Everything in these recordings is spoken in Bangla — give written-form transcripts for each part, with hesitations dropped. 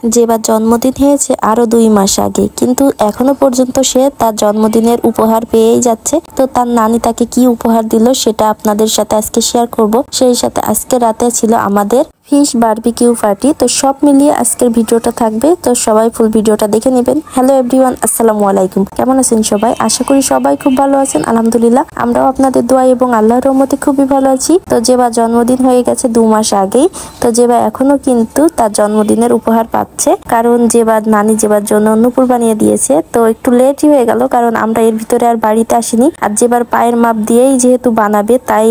যেবার জন্মদিন হয়েছে আরো 2 মাস আগে, কিন্তু এখনো পর্যন্ত সে তার জন্মদিনের উপহার পেয়েই যাচ্ছে। তো তার নানি তাকে কি উপহার দিল সেটা আপনাদের সাথে আজকে শেয়ার করব। সেই সাথে আজকে রাতে ছিল আমাদের ফিশ বারবিকিউ পার্টি। তো সব মিলিয়ে আজকের ভিডিওটা থাকবে, তো সবাই ফুল ভিডিওটা দেখে নেবেন। হ্যালো এভরিওয়ান, আসসালামু আলাইকুম। কেমন আছেন সবাই? আশা করি সবাই খুব ভালো আছেন। আলহামদুলিল্লাহ, আমরাও আপনাদের দোয়া এবং আল্লাহর রহমতে খুবই ভালো আছি। তো যেবার জন্মদিন হয়ে গেছে 2 মাস আগেই, তো যেবার এখনো কিন্তু তার জন্মদিনের উপহার পাচ্ছে, কারণ যেবার নানি যেবার জন্য নূপুর বানিয়ে দিয়েছে। তো একটু লেটই হয়ে গেল, কারণ আমরা এর ভিতরে আর বাড়িতে আসিনি। আর যেবার পায়ের মাপ দিয়েই যেহেতু বানাবে, তাই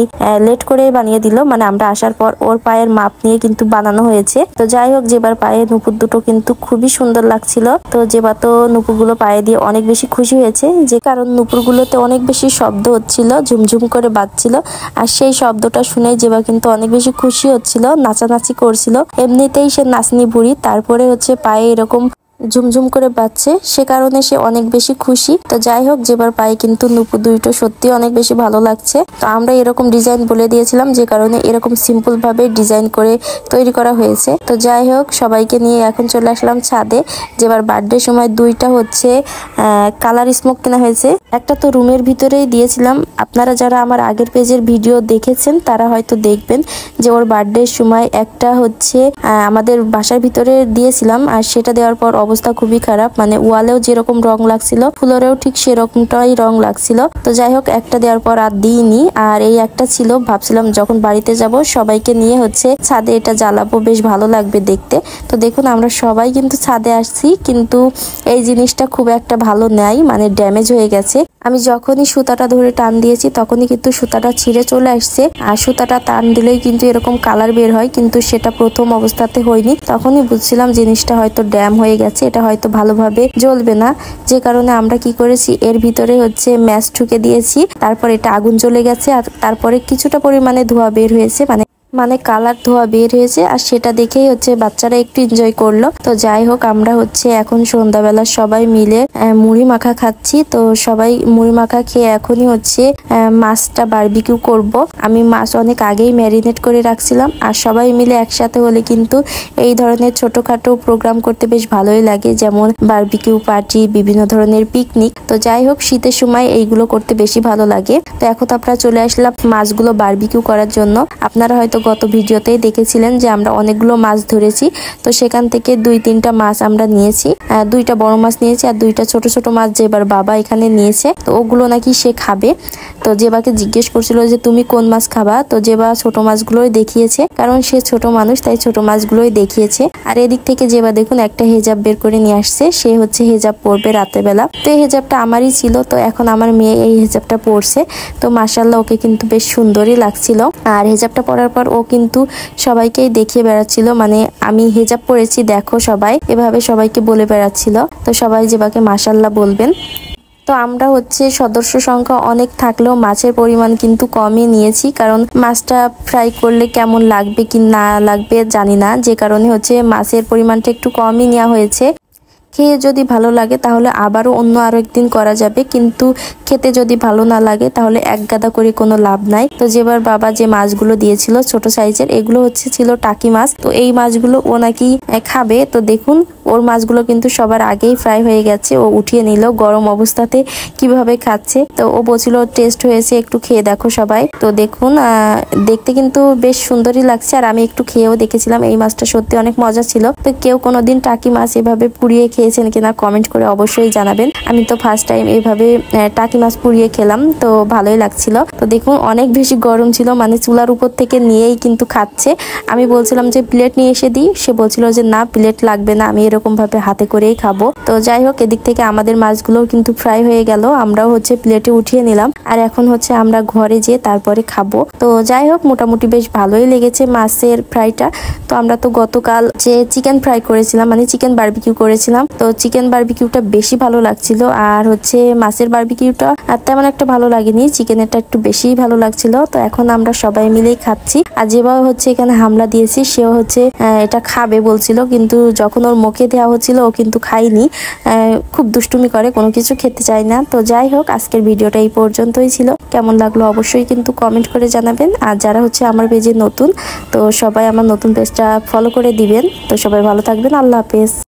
লেট করে বানিয়ে দিল। মানে আমরা আসার পর ওর পায়ের মাপ নিয়ে কিন্তু বানানো হয়েছে। তো যাই হোক, যেবার পায়ে নূপুর দুটো কিন্তু খুবই সুন্দর লাগছিল। তো যেবার তো নূপুরগুলো পায়ে দিয়ে অনেক বেশি খুশি হয়েছে, যে কারণ নূপুরগুলোতে অনেক বেশি শব্দ হচ্ছিল, ঝুমঝুম করে বাজছিল। আর সেই শব্দটা শুনে যেবার কিন্তু অনেক বেশি খুশি হচ্ছিল, নাচানাচি করছিল। এমনিতেই সে নাচনি বুড়ি, তারপরে হচ্ছে পায়ে এরকম ঝুমঝুম করে বাজছে, সে কারণে সে অনেক বেশি খুশি। তো যাই হোক, যেবার পায়ে কিন্তু নূপুর দুইটো সত্যি অনেক বেশি ভালো লাগছে। তো আমরা এরকম ডিজাইন বলে দিয়েছিলাম, যে কারণে এরকম সিম্পল ভাবে ডিজাইন করে তৈরি করা হয়েছে। তো যাই হোক, সবাইকে নিয়ে এখন চলে আসলাম ছাদে। যেবার বার্থডে সময় দুইটা হচ্ছে কালার স্মোক কেনা হয়েছে। একটা তো রুমের ভিতরেই দিয়েছিলাম। আপনারা যারা আমার আগের পেজের ভিডিও দেখেছেন তারা হয়তো দেখবেন যে ওর বার্থডের সময় একটা হচ্ছে আমাদের বাসার ভিতরে দিয়েছিলাম। আর সেটা দেওয়ার পর অবস্থা খুবই খারাপ, মানে ওয়ালেও যেরকম রং লাগছিল, ফ্লোরেও ঠিক সেরকমটাই রং লাগছিল। তো যাই হোক, একটা দেওয়ার পর আর দিইনি। আর এই একটা ছিল, ভাবছিলাম যখন বাড়িতে যাব সবাইকে নিয়ে হচ্ছে ছাদে এটা জ্বালাবো, বেশ ভালো লাগবে দেখতে। তো দেখুন, আমরা সবাই কিন্তু ছাদে আসছি, কিন্তু এই জিনিসটা খুব একটা ভালো নেই, মানে ড্যামেজ হয়ে গেছে। আমি যখনই সুতাটা ধরে টান দিয়েছি তখনই কিন্তু সুতাটা ছিঁড়ে চলে আসছে। আর সুতাটা টান দিলেই কিন্তু এরকম কালার বের হয়, কিন্তু সেটা প্রথম অবস্থাতে হয়নি। তখনই বুঝছিলাম জিনিসটা হয়তো ড্যাম হয়ে গেছে, এটা হয়তো ভালোভাবে জ্বলবে না। যে কারণে আমরা কি করেছি, এর ভিতরে হচ্ছে ম্যাচ ঠুকে দিয়েছি। তারপর এটা আগুন জ্বলে গেছে, আর তারপরে কিছুটা পরিমাণে ধোঁয়া বের হয়েছে, মানে কালার ধোয়া বের হয়েছে। আর সেটা দেখেই হচ্ছে বাচ্চারা একটু এনজয় করলো। তো যাই হোক, আমরা হচ্ছে এখন সন্ধ্যাবেলা সবাই মিলে মুড়ি মাখা খাচ্ছি। তো সবাই মুড়ি মাখা খেয়ে এখনই হচ্ছে মাছটা বারবিকিউ করব। আমি মাছ অনেক আগেই ম্যারিনেট করে রাখছিলাম। আর সবাই মিলে একসাথে হলে কিন্তু এই ধরনের ছোটখাটো প্রোগ্রাম করতে বেশ ভালোই লাগে, যেমন বারবিকিউ পার্টি, বিভিন্ন ধরনের পিকনিক। তো যাই হোক, শীতের সময় এইগুলো করতে বেশি ভালো লাগে। তো এখন আমরা চলে আসলাম মাছগুলো বারবিকিউ করার জন্য। আপনারা হয়তো গত ভিডিওতেই দেখেছিলেন যে আমরা অনেকগুলো মাছ ধরেছি। তো সেখান থেকে 2-3টা মাছ আমরা নিয়েছি, 2টা বড় মাছ নিয়েছি আর 2টা ছোট ছোট মাছ যেবার বাবা এখানে নিয়েছে। তো ওগুলো নাকি সে খাবে। তো যেবাকে জিজ্ঞেস করছিল যে তুমি কোন মাছ খাবা, তো যেবা ছোট মাছগুলোই দেখিয়েছে, কারণ সে ছোট মানুষ, তাই ছোট মাছগুলোই দেখিয়েছে। আর এদিক থেকে যেবা দেখুন একটা হেজাব বের করে নিয়ে আসছে, সে হচ্ছে হেজাব পরবে রাতের বেলা। তো এই হেজাবটা আমারই ছিল, তো এখন আমার মেয়ে এই হেজাবটা পরছে। তো মাশাআল্লাহ, ওকে কিন্তু বেশ সুন্দরই লাগছিল। আর হেজাবটা পরার পর ও কিন্তু সবাইকেই দেখিয়ে বেড়াচ্ছিল, মানে আমি হেজাব পরেছি দেখো সবাই, এভাবে সবাইকে বলে বেড়াচ্ছিল। তো সবাই যেবাকে মাশাআল্লাহ বলবেন। তো আমরা হচ্ছে সদস্য সংখ্যা অনেক থাকলেও মাছের পরিমাণ কিন্তু কমই নিয়েছি, কারণ মাছটা ফ্রাই করলে কেমন লাগবে কি না লাগবে জানি না, যে কারণে হচ্ছে মাছের পরিমাণটা একটু কমই নেওয়া হয়েছে। খেয়ে যদি ভালো লাগে তাহলে আবারও আরো একদিন করা যাবে, কিন্তু খেতে যদি ভালো না লাগে তাহলে এক গাদা করে কোনো লাভ নাই। তো যেবার বাবা যে মাছগুলো দিয়েছিল ছোট সাইজের, এগুলো হচ্ছে ছিল টাকি মাছ। তো এই মাছগুলো ও নাকি খাবে। তো দেখুন, ওর মাছগুলো কিন্তু সবার আগেই ফ্রাই হয়ে গেছে, ও উঠিয়ে নিল গরম অবস্থাতে কিভাবে খাচ্ছে। তো ও বলছিল টেস্ট হয়েছে, একটু খেয়ে দেখো সবাই। তো দেখুন, দেখতে কিন্তু বেশ সুন্দরই লাগছে। আর আমি একটু খেয়েও দেখেছিলাম, এই মাছটা সত্যি অনেক মজা ছিল। তো কেউ কোনোদিন টাকি মাছ এভাবে পুড়িয়ে খেয়েছেন কিনা কমেন্ট করে অবশ্যই জানাবেন। আমি তো ফার্স্ট টাইম এভাবে টাকি মাছ পুড়িয়ে খেলাম, তো ভালোই লাগছিল। তো দেখুন, অনেক বেশি গরম ছিল, মানে চুলার উপর থেকে নিয়েই কিন্তু খাচ্ছে। আমি বলছিলাম যে প্লেট নিয়ে এসে দিই, সে বলছিল যে না, প্লেট লাগবে না, আমি এরকম ভাবে হাতে করেই খাবো। তো যাই হোক, এদিক থেকে আমাদের মাছগুলো কিন্তু ফ্রাই হয়ে গেল, আমরাও হচ্ছে প্লেটে উঠিয়ে নিলাম। আর এখন হচ্ছে আমরা ঘরে যেয়ে তারপরে খাবো। তো যাই হোক, মোটামুটি বেশ ভালোই লেগেছে মাছের ফ্রাইটা। তো আমরা তো গতকাল যে চিকেন ফ্রাই করেছিলাম, মানে চিকেন বারবিকিউ করেছিলাম, তো চিকেন বারবিকিউটা বেশি ভালো লাগছিল, আর হচ্ছে মাছের বারবিকিউটা আর তেমন একটা ভালো লাগেনি, চিকেনেরটা একটু বেশি ভালো লাগছিল। তো এখন আমরা সবাই মিলেই খাচ্ছি। আর যেভাবে হচ্ছে এখানে হামলা দিয়েছি, সেও হচ্ছে এটা খাবে বলছিল, কিন্তু যখন ওর মুখে দেওয়া হচ্ছিল ও কিন্তু খায়নি। খুব দুষ্টুমি করে, কোনো কিছু খেতে চায় না। তো যাই হোক, আজকের ভিডিওটা এই পর্যন্তই ছিল। কেমন লাগলো অবশ্যই কিন্তু কমেন্ট করে জানাবেন। আর যারা হচ্ছে আমার পেজে নতুন, তো সবাই আমার নতুন পেজটা ফলো করে দিবেন। তো সবাই ভালো থাকবেন, আল্লাহ হাফেজ।